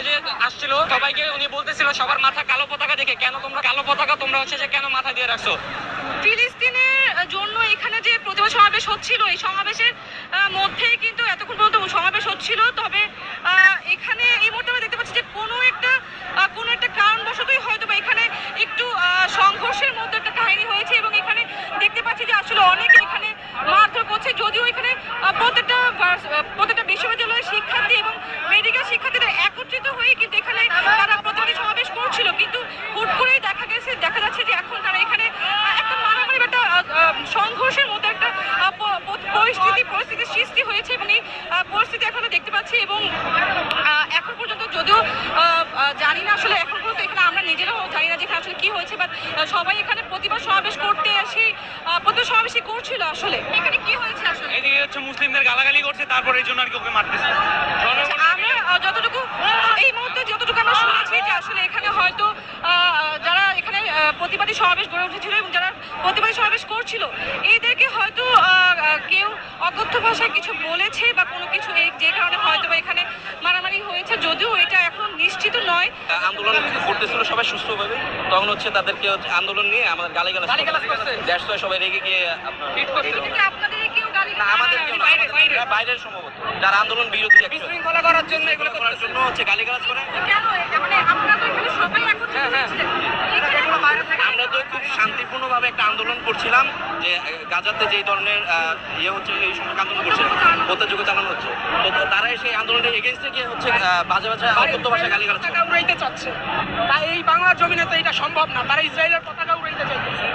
যে আসছিল সবাইকে উনি বলতেছিল সবার মাথা কালো পতাকা দেখে, কেন তোমরা কালো পতাকা তোমরা হচ্ছে যে কেন মাথা দিয়ে রাখছো? ফিলিস্তিনের জন্য এখানে যে প্রতিবাদ সমাবেশ হচ্ছিল, এই সমাবেশের মধ্যেই কিন্তু এতক্ষণ পর্যন্ত সমাবেশ হচ্ছিল। তবে এখানে এই মুহূর্তে আমরা দেখতে পাচ্ছি যে কোনো একটা কারণবশতই হয়তো বা এখানে একটু সংঘর্ষের মতো একটা কাহিনী হয়েছে, এবং এখানে দেখতে পাচ্ছি যে আসলে অনেকে এখানে মারধর করছে। যদিও এখানে প্রত্যেকটা বিশ্ববিদ্যালয়ের শিক্ষার্থী এবং মেডিকেল শিক্ষার্থীরা একত্রিত হয়ে কিন্তু এখানে তারা প্রতিবাদী সমাবেশ করছিল, কিন্তু হুট করেই দেখা যাচ্ছে যে এখন তারা এখানে একটা মারামারি বা একটা সংঘর্ষের মতো একটা পরিস্থিতির সৃষ্টি হয়েছে, এবং এই পরিস্থিতি এখনো দেখতে পাচ্ছি। এবং এখন পর্যন্ত যদিও জানি না, আসলে এখন পর্যন্ত এখানে আমরা নিজেরাও জানি না যে এখানে আসলে কি হয়েছে, বাট সবাই এখানে প্রতিবাদ সমাবেশ করতে এসে প্রতিবাদ সমাবেশই করছিল। আসলে এখানে কি হয়েছে আসলে এদিকে হচ্ছে মুসলিমদের গালাগালি করছে, তারপর এই জন্য আর কি ওকে মারতেছে। আমরা যতটুকু এই মুহূর্তে আমরা শুনেছি যে আসলে এখানে হয়তো যারা এখানে প্রতিবাদী সমাবেশ গড়ে উঠেছিল এবং যারা প্রতিবাদী সমাবেশ করছিল, এদেরকে হয়তো কেউ অকথ্য ভাষায় কিছু বলেছে বা কোনো কিছু, যে কারণে হয়তো বা এখানে মারামারি হয়েছে। যদিও এটা এখন নিশ্চিত নয়। আন্দোলন করতেছিল সবাই সুস্থভাবে, তখন হচ্ছে তাদেরকে আন্দোলন নিয়ে আমাদের গালিগালাজ করছে। দেশ তো সবাই রেগে গিয়ে আপনাদের কেউ গালি আমাদের বাইরের সম্ভবত যারা আন্দোলন বিরোধী বিশৃঙ্খলা করার জন্য এগুলো করার জন্য হচ্ছে গালিগালাজ করে। কেন মানে আপনারা তো এখানে সবাই একত্রিত হয়েছিলেন। আমরা তো খুব শান্তিপূর্ণভাবে একটা আন্দোলন করছিলাম, যে গাজাতে যেই ধরনের হচ্ছে এই সময় আন্দোলন করছে, হত্যাযোগ্য চালানো হচ্ছে, তো তারা সেই আন্দোলনের এগেইনস্টে গিয়ে হচ্ছে বাজে অকথ্য ভাষায় গালিগালাজ পতাকা উড়াইতে চাচ্ছে, তাই এই বাংলার জমিনে তো এটা সম্ভব না, তারা ইসরায়েলের পতাকা উড়াইতে চাইতেছে।